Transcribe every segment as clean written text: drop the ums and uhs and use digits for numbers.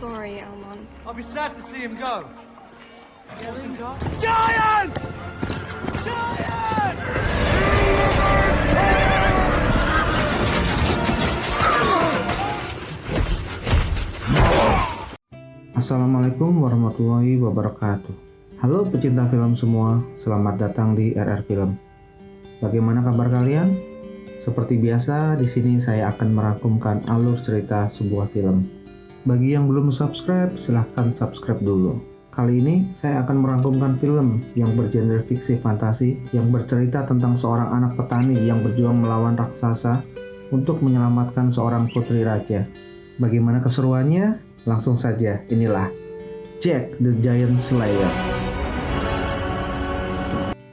sorry, Elmont. I'll be sad to see him go. Awesome guy. Giants! Giants! Assalamualaikum warahmatullahi wabarakatuh. Halo pecinta film semua, selamat datang di RR Film. Bagaimana kabar kalian? Seperti biasa, di sini saya akan merangkumkan alur cerita sebuah film. Bagi yang belum subscribe, silahkan subscribe dulu. Kali ini saya akan merangkumkan film yang bergenre fiksi fantasi yang bercerita tentang seorang anak petani yang berjuang melawan raksasa untuk menyelamatkan seorang putri raja. Bagaimana keseruannya? Langsung saja, inilah Jack the Giant Slayer.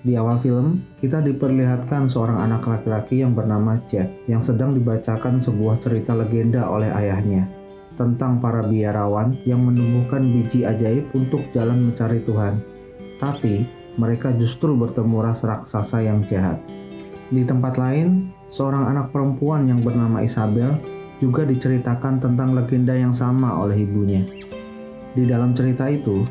Di awal film, kita diperlihatkan seorang anak laki-laki yang bernama Jack yang sedang dibacakan sebuah cerita legenda oleh ayahnya tentang para biarawan yang menumbuhkan biji ajaib untuk jalan mencari Tuhan. Tapi, mereka justru bertemu ras raksasa yang jahat. Di tempat lain, seorang anak perempuan yang bernama Isabel juga diceritakan tentang legenda yang sama oleh ibunya. Di dalam cerita itu,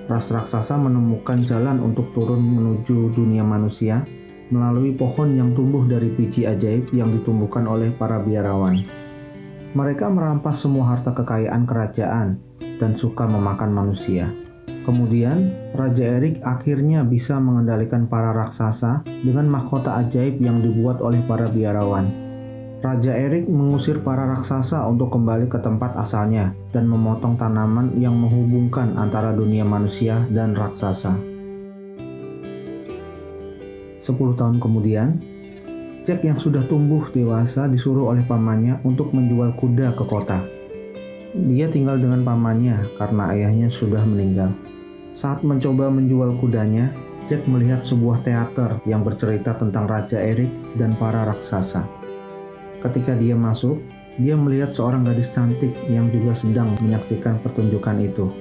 ras raksasa menemukan jalan untuk turun menuju dunia manusia melalui pohon yang tumbuh dari biji ajaib yang ditumbuhkan oleh para biarawan. Mereka merampas semua harta kekayaan kerajaan dan suka memakan manusia. Kemudian, Raja Erik akhirnya bisa mengendalikan para raksasa dengan mahkota ajaib yang dibuat oleh para biarawan. Raja Erik mengusir para raksasa untuk kembali ke tempat asalnya dan memotong tanaman yang menghubungkan antara dunia manusia dan raksasa. 10 tahun kemudian, Jack yang sudah tumbuh dewasa disuruh oleh pamannya untuk menjual kuda ke kota. Dia tinggal dengan pamannya karena ayahnya sudah meninggal. Saat mencoba menjual kudanya, Jack melihat sebuah teater yang bercerita tentang Raja Erik dan para raksasa. Ketika dia masuk, dia melihat seorang gadis cantik yang juga sedang menyaksikan pertunjukan itu.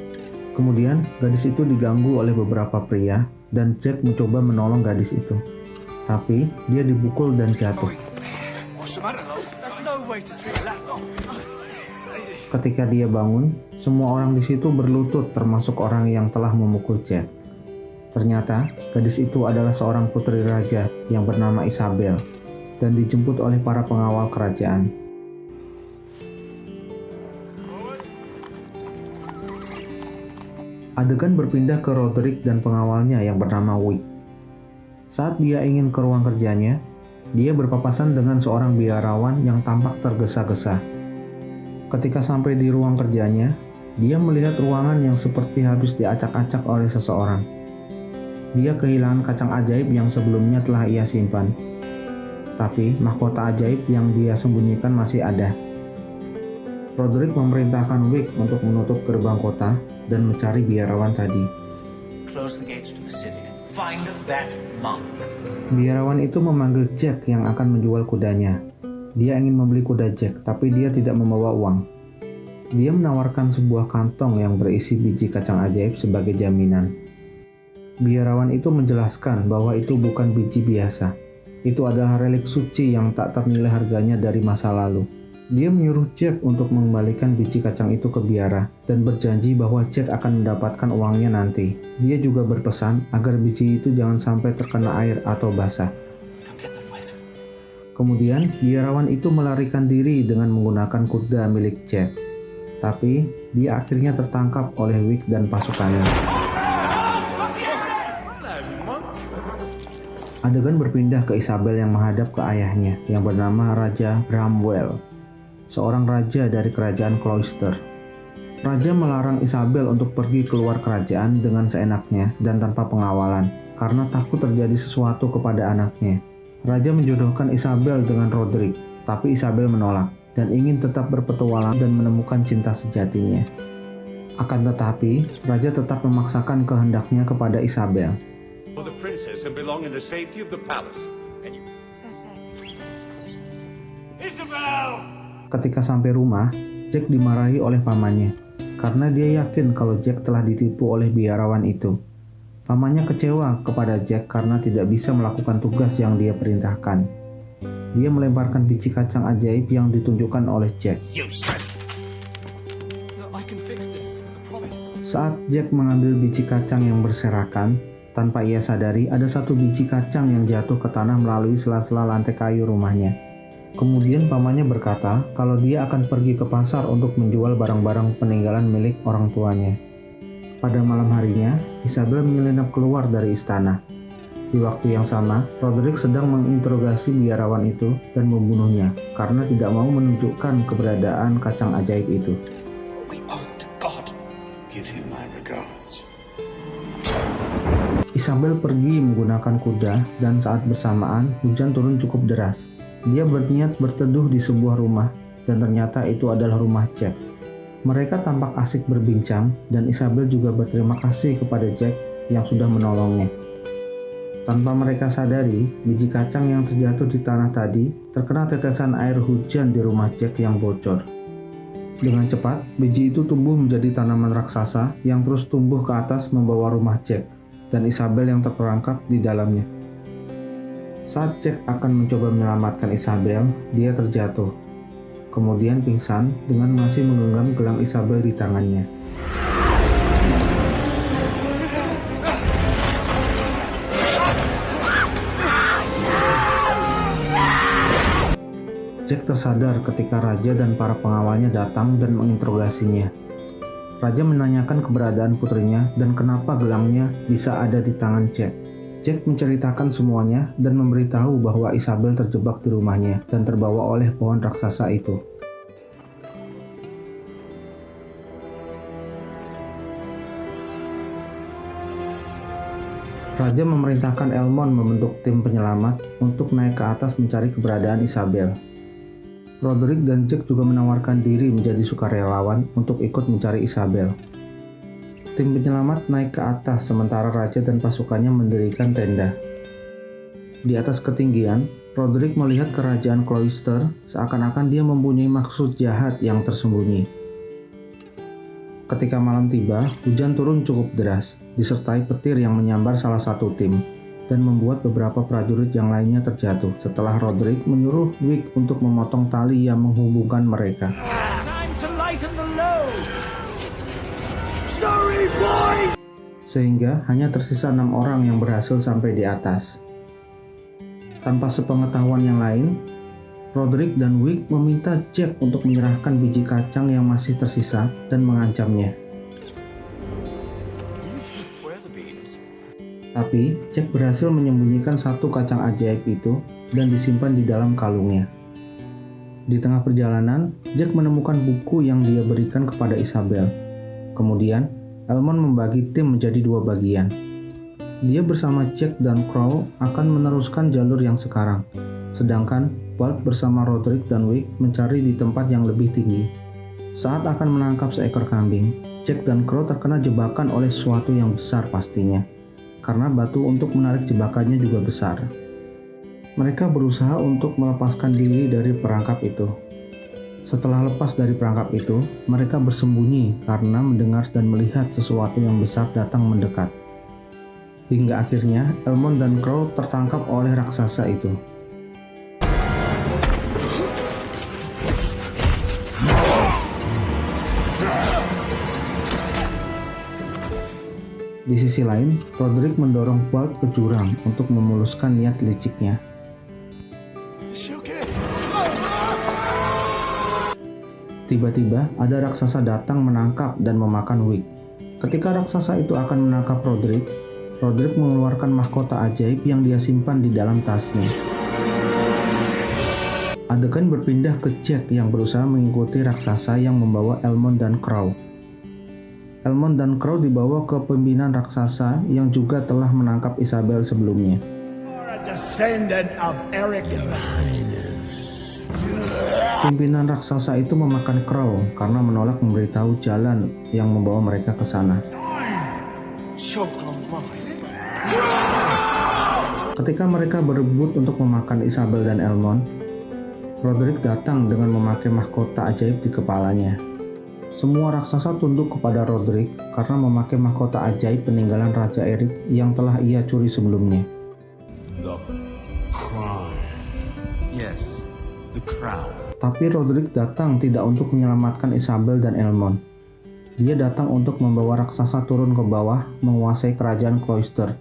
Kemudian, gadis itu diganggu oleh beberapa pria dan Jack mencoba menolong gadis itu. Tapi, dia dipukul dan jatuh. Ketika dia bangun, semua orang di situ berlutut termasuk orang yang telah memukul Jack. Ternyata, gadis itu adalah seorang putri raja yang bernama Isabel dan dijemput oleh para pengawal kerajaan. Adegan berpindah ke Roderick dan pengawalnya yang bernama Wick. Saat dia ingin ke ruang kerjanya, dia berpapasan dengan seorang biarawan yang tampak tergesa-gesa. Ketika sampai di ruang kerjanya, dia melihat ruangan yang seperti habis diacak-acak oleh seseorang. Dia kehilangan kacang ajaib yang sebelumnya telah ia simpan. Tapi mahkota ajaib yang dia sembunyikan masih ada. Roderick memerintahkan Wick untuk menutup gerbang kota dan mencari biarawan tadi. Close the gates to the city and find that monk. Biarawan itu memanggil Jack yang akan menjual kudanya. Dia ingin membeli kuda Jack, tapi dia tidak membawa uang. Dia menawarkan sebuah kantong yang berisi biji kacang ajaib sebagai jaminan. Biarawan itu menjelaskan bahwa itu bukan biji biasa. Itu adalah relik suci yang tak ternilai harganya dari masa lalu. Dia menyuruh Jack untuk mengembalikan biji kacang itu ke biara dan berjanji bahwa Jack akan mendapatkan uangnya nanti. Dia juga berpesan agar biji itu jangan sampai terkena air atau basah. Kemudian, biarawan itu melarikan diri dengan menggunakan kuda milik Jack. Tapi, dia akhirnya tertangkap oleh Wick dan pasukannya. Adegan berpindah ke Isabel yang menghadap ke ayahnya yang bernama Raja Bramwell, seorang raja dari kerajaan Cloister. Raja melarang Isabel untuk pergi keluar kerajaan dengan seenaknya dan tanpa pengawalan karena takut terjadi sesuatu kepada anaknya. Raja menjodohkan Isabel dengan Roderick, tapi Isabel menolak dan ingin tetap berpetualang dan menemukan cinta sejatinya. Akan tetapi, Raja tetap memaksakan kehendaknya kepada Isabel. The princess and belong in the safety of the palace. And you... So sad. Isabel! Ketika sampai rumah, Jack dimarahi oleh pamannya karena dia yakin kalau Jack telah ditipu oleh biarawan itu. Pamannya kecewa kepada Jack karena tidak bisa melakukan tugas yang dia perintahkan. Dia melemparkan biji kacang ajaib yang ditunjukkan oleh Jack. No, I can fix this. Saat Jack mengambil biji kacang yang berserakan, tanpa ia sadari ada satu biji kacang yang jatuh ke tanah melalui sela-sela lantai kayu rumahnya. Kemudian pamannya berkata kalau dia akan pergi ke pasar untuk menjual barang-barang peninggalan milik orang tuanya. Pada malam harinya, Isabel menyelinap keluar dari istana. Di waktu yang sama, Roderick sedang menginterogasi biarawan itu dan membunuhnya karena tidak mau menunjukkan keberadaan kacang ajaib itu. We owe to God. Give him my regards. Isabel pergi menggunakan kuda dan saat bersamaan hujan turun cukup deras. Dia berniat berteduh di sebuah rumah dan ternyata itu adalah rumah Jack. Mereka tampak asik berbincang dan Isabel juga berterima kasih kepada Jack yang sudah menolongnya. Tanpa mereka sadari, biji kacang yang terjatuh di tanah tadi terkena tetesan air hujan di rumah Jack yang bocor. Dengan cepat, biji itu tumbuh menjadi tanaman raksasa yang terus tumbuh ke atas membawa rumah Jack dan Isabel yang terperangkap di dalamnya. Saat Jack akan mencoba menyelamatkan Isabel, dia terjatuh. Kemudian pingsan dengan masih menggenggam gelang Isabel di tangannya. Jack tersadar ketika raja dan para pengawalnya datang dan menginterogasinya. Raja menanyakan keberadaan putrinya dan kenapa gelangnya bisa ada di tangan Jack. Jack menceritakan semuanya dan memberitahu bahwa Isabel terjebak di rumahnya dan terbawa oleh pohon raksasa itu. Raja memerintahkan Elmond membentuk tim penyelamat untuk naik ke atas mencari keberadaan Isabel. Roderick dan Jack juga menawarkan diri menjadi sukarelawan untuk ikut mencari Isabel. Tim penyelamat naik ke atas sementara raja dan pasukannya mendirikan tenda. Di atas ketinggian, Roderick melihat kerajaan Cloister seakan-akan dia mempunyai maksud jahat yang tersembunyi. Ketika malam tiba, hujan turun cukup deras, disertai petir yang menyambar salah satu tim, dan membuat beberapa prajurit yang lainnya terjatuh setelah Roderick menyuruh Wick untuk memotong tali yang menghubungkan mereka. Time to lighten the load. Sorry, boy. Sehingga hanya tersisa 6 orang yang berhasil sampai di atas. Tanpa sepengetahuan yang lain, Roderick dan Wick meminta Jack untuk menyerahkan biji kacang yang masih tersisa dan mengancamnya. Tapi Jack berhasil menyembunyikan satu kacang ajaib itu dan disimpan di dalam kalungnya. Di tengah perjalanan, Jack menemukan buku yang dia berikan kepada Isabel. Kemudian, Elmond membagi tim menjadi 2 bagian. Dia bersama Jack dan Crow akan meneruskan jalur yang sekarang, sedangkan Walt bersama Roderick dan Wick mencari di tempat yang lebih tinggi. Saat akan menangkap seekor kambing, Jack dan Crow terkena jebakan oleh sesuatu yang besar pastinya, karena batu untuk menarik jebakannya juga besar. Mereka berusaha untuk melepaskan diri dari perangkap itu. Setelah lepas dari perangkap itu, mereka bersembunyi karena mendengar dan melihat sesuatu yang besar datang mendekat. Hingga akhirnya Elmond dan Crow tertangkap oleh raksasa itu. Di sisi lain, Roderick mendorong Walt ke jurang untuk memuluskan niat liciknya. Tiba-tiba, ada raksasa datang menangkap dan memakan Wick. Ketika raksasa itu akan menangkap Roderick, Roderick mengeluarkan mahkota ajaib yang dia simpan di dalam tasnya. Adegan berpindah ke Jack yang berusaha mengikuti raksasa yang membawa Elmond dan Crow. Elmond dan Crow dibawa ke pimpinan raksasa yang juga telah menangkap Isabel sebelumnya. Pimpinan raksasa itu memakan Crow karena menolak memberitahu jalan yang membawa mereka ke sana. Ketika mereka berebut untuk memakan Isabel dan Elmond, Roderick datang dengan memakai mahkota ajaib di kepalanya. Semua raksasa tunduk kepada Roderick karena memakai mahkota ajaib peninggalan Raja Eric yang telah ia curi sebelumnya. The crown. Yes, the crown. Tapi Roderick datang tidak untuk menyelamatkan Isabel dan Elmond. Dia datang untuk membawa raksasa turun ke bawah, menguasai kerajaan Cloister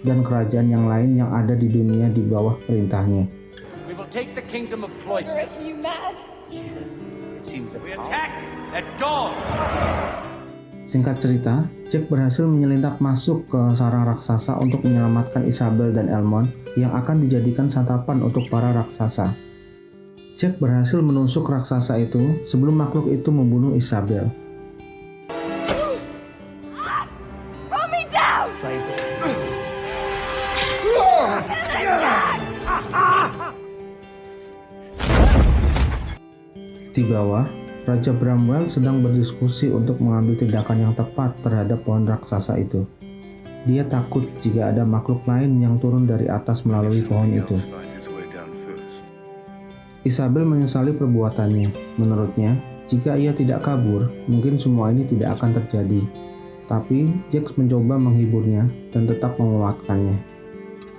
dan kerajaan yang lain yang ada di dunia di bawah perintahnya. We will take the kingdom of Cloister. Are you mad? Yes. It seems that we attack at dawn. Singkat cerita, Jack berhasil menyelinap masuk ke sarang raksasa untuk menyelamatkan Isabel dan Elmond yang akan dijadikan santapan untuk para raksasa. Jack berhasil menusuk raksasa itu sebelum makhluk itu membunuh Isabel. Pull me down! Di bawah, Raja Bramwell sedang berdiskusi untuk mengambil tindakan yang tepat terhadap pohon raksasa itu. Dia takut jika ada makhluk lain yang turun dari atas melalui pohon itu. Isabel menyesali perbuatannya. Menurutnya, jika ia tidak kabur, mungkin semua ini tidak akan terjadi. Tapi, Jack mencoba menghiburnya dan tetap menguatkannya.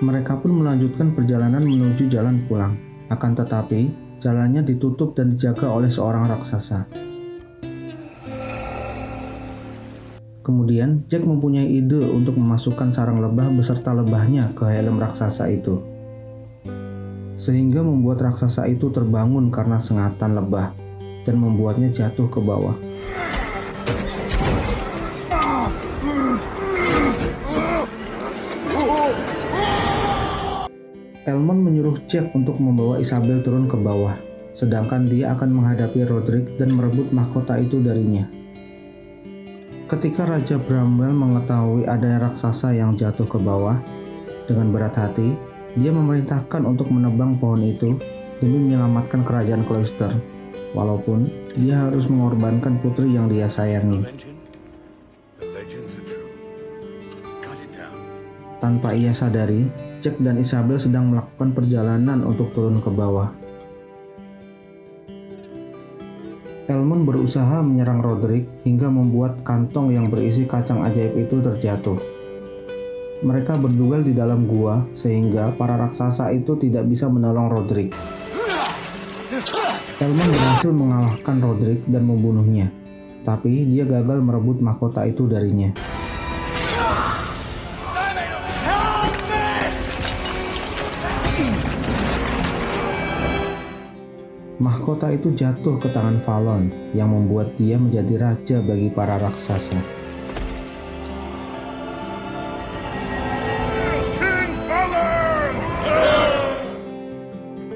Mereka pun melanjutkan perjalanan menuju jalan pulang. Akan tetapi, jalannya ditutup dan dijaga oleh seorang raksasa. Kemudian, Jack mempunyai ide untuk memasukkan sarang lebah beserta lebahnya ke helm raksasa itu. Sehingga membuat raksasa itu terbangun karena sengatan lebah dan membuatnya jatuh ke bawah. Elmond menyuruh Jack untuk membawa Isabel turun ke bawah, sedangkan dia akan menghadapi Roderick dan merebut mahkota itu darinya. Ketika Raja Bramwell mengetahui ada raksasa yang jatuh ke bawah, dengan berat hati, dia memerintahkan untuk menebang pohon itu demi menyelamatkan kerajaan Cloister, walaupun dia harus mengorbankan putri yang dia sayangi. Tanpa ia sadari, Jack dan Isabel sedang melakukan perjalanan untuk turun ke bawah. Elmond berusaha menyerang Roderick hingga membuat kantong yang berisi kacang ajaib itu terjatuh. Mereka berduel di dalam gua sehingga para raksasa itu tidak bisa menolong Roderick. Elmond berhasil mengalahkan Roderick dan membunuhnya, tapi dia gagal merebut mahkota itu darinya. Mahkota itu jatuh ke tangan Fallon yang membuat dia menjadi raja bagi para raksasa.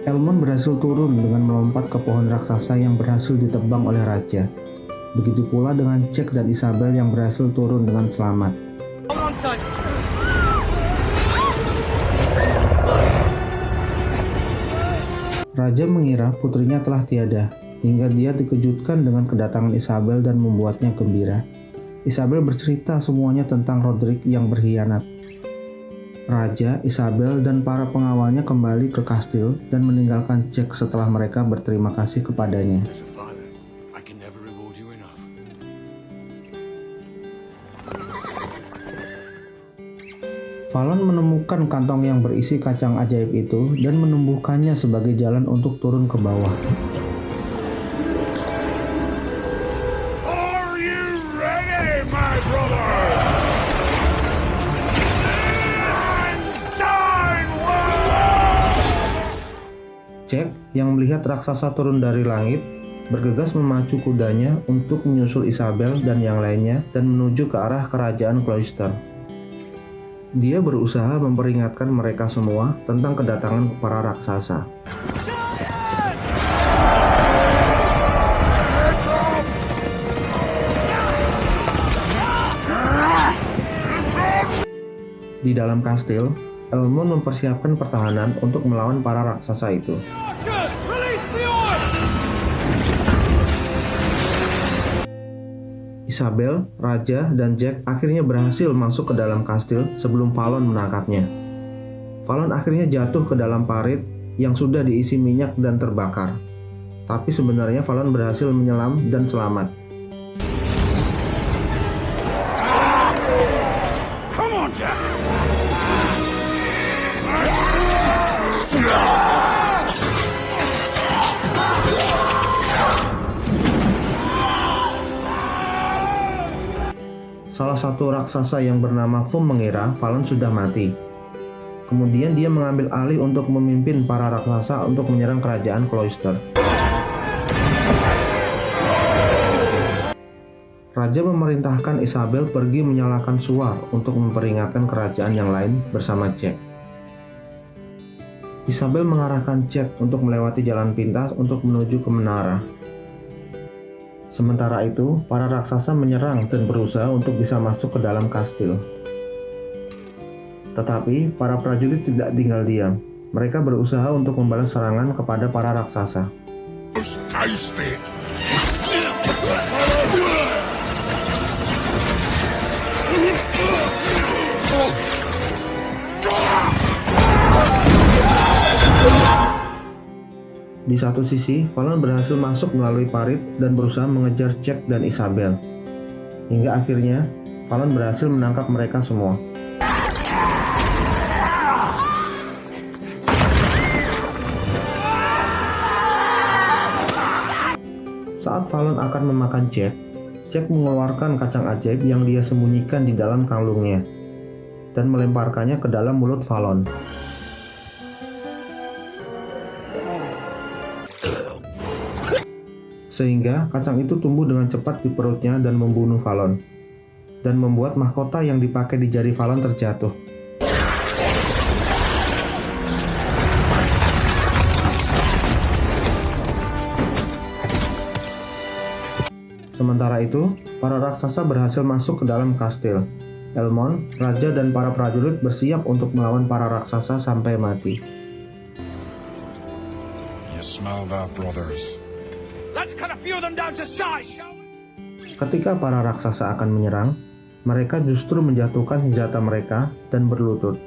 Elmond berhasil turun dengan melompat ke pohon raksasa yang berhasil ditebang oleh raja. Begitu pula dengan Jack dan Isabel yang berhasil turun dengan selamat. Raja mengira putrinya telah tiada, hingga dia dikejutkan dengan kedatangan Isabel dan membuatnya gembira. Isabel bercerita semuanya tentang Roderick yang berkhianat. Raja, Isabel, dan para pengawalnya kembali ke kastil dan meninggalkan Jack setelah mereka berterima kasih kepadanya. Fallon menemukan kantong yang berisi kacang ajaib itu dan menumbuhkannya sebagai jalan untuk turun ke bawah. Are you ready, my brother? Jack, yang melihat raksasa turun dari langit, bergegas memacu kudanya untuk menyusul Isabel dan yang lainnya dan menuju ke arah kerajaan Cloister. Dia berusaha memperingatkan mereka semua tentang kedatangan para raksasa. Di dalam kastil, Elmond mempersiapkan pertahanan untuk melawan para raksasa itu. Isabel, Raja, dan Jack akhirnya berhasil masuk ke dalam kastil sebelum Fallon menangkapnya. Fallon akhirnya jatuh ke dalam parit yang sudah diisi minyak dan terbakar. Tapi sebenarnya Fallon berhasil menyelam dan selamat. Come on, Jack! salah satu raksasa yang bernama Fum mengira Fallon sudah mati. Kemudian dia mengambil alih untuk memimpin para raksasa untuk menyerang kerajaan Cloister. Raja memerintahkan Isabel pergi menyalakan suar untuk memperingatkan kerajaan yang lain bersama Jack. Isabel mengarahkan Jack untuk melewati jalan pintas untuk menuju ke menara. Sementara itu, para raksasa menyerang dan berusaha untuk bisa masuk ke dalam kastil. Tetapi, para prajurit tidak tinggal diam. Mereka berusaha untuk membalas serangan kepada para raksasa. Di satu sisi, Fallon berhasil masuk melalui parit dan berusaha mengejar Jack dan Isabel. Hingga akhirnya, Fallon berhasil menangkap mereka semua. Saat Fallon akan memakan Jack, Jack mengeluarkan kacang ajaib yang dia sembunyikan di dalam kalungnya dan melemparkannya ke dalam mulut Fallon. Sehingga kacang itu tumbuh dengan cepat di perutnya dan membunuh Fallon, dan membuat mahkota yang dipakai di jari Fallon terjatuh. Sementara itu, para raksasa berhasil masuk ke dalam kastil. Elmond, raja dan para prajurit bersiap untuk melawan para raksasa sampai mati. You smelled our brothers. Let's cut a few of them down to size, shall we? Ketika para raksasa akan menyerang, mereka justru menjatuhkan senjata mereka dan berlutut.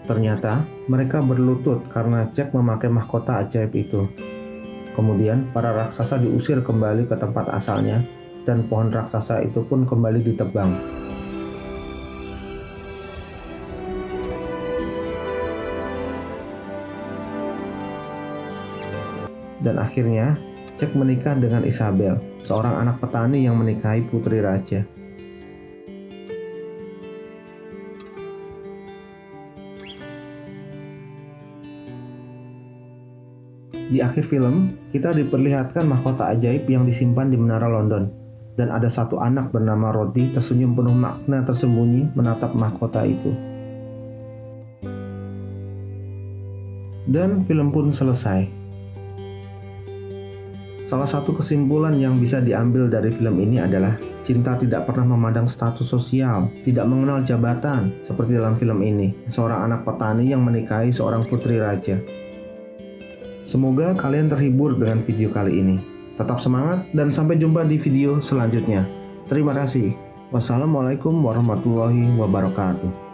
Ternyata, mereka berlutut karena Jack memakai mahkota ajaib itu. Kemudian, para raksasa diusir kembali ke tempat asalnya, dan pohon raksasa itu pun kembali ditebang. Dan akhirnya, Jack menikah dengan Isabel, seorang anak petani yang menikahi putri raja. Di akhir film, kita diperlihatkan mahkota ajaib yang disimpan di menara London, dan ada satu anak bernama Roddy tersenyum penuh makna tersembunyi menatap mahkota itu. Dan film pun selesai. Salah satu kesimpulan yang bisa diambil dari film ini adalah cinta tidak pernah memandang status sosial, tidak mengenal jabatan, seperti dalam film ini, seorang anak petani yang menikahi seorang putri raja. Semoga kalian terhibur dengan video kali ini. Tetap semangat dan sampai jumpa di video selanjutnya. Terima kasih. Wassalamualaikum warahmatullahi wabarakatuh.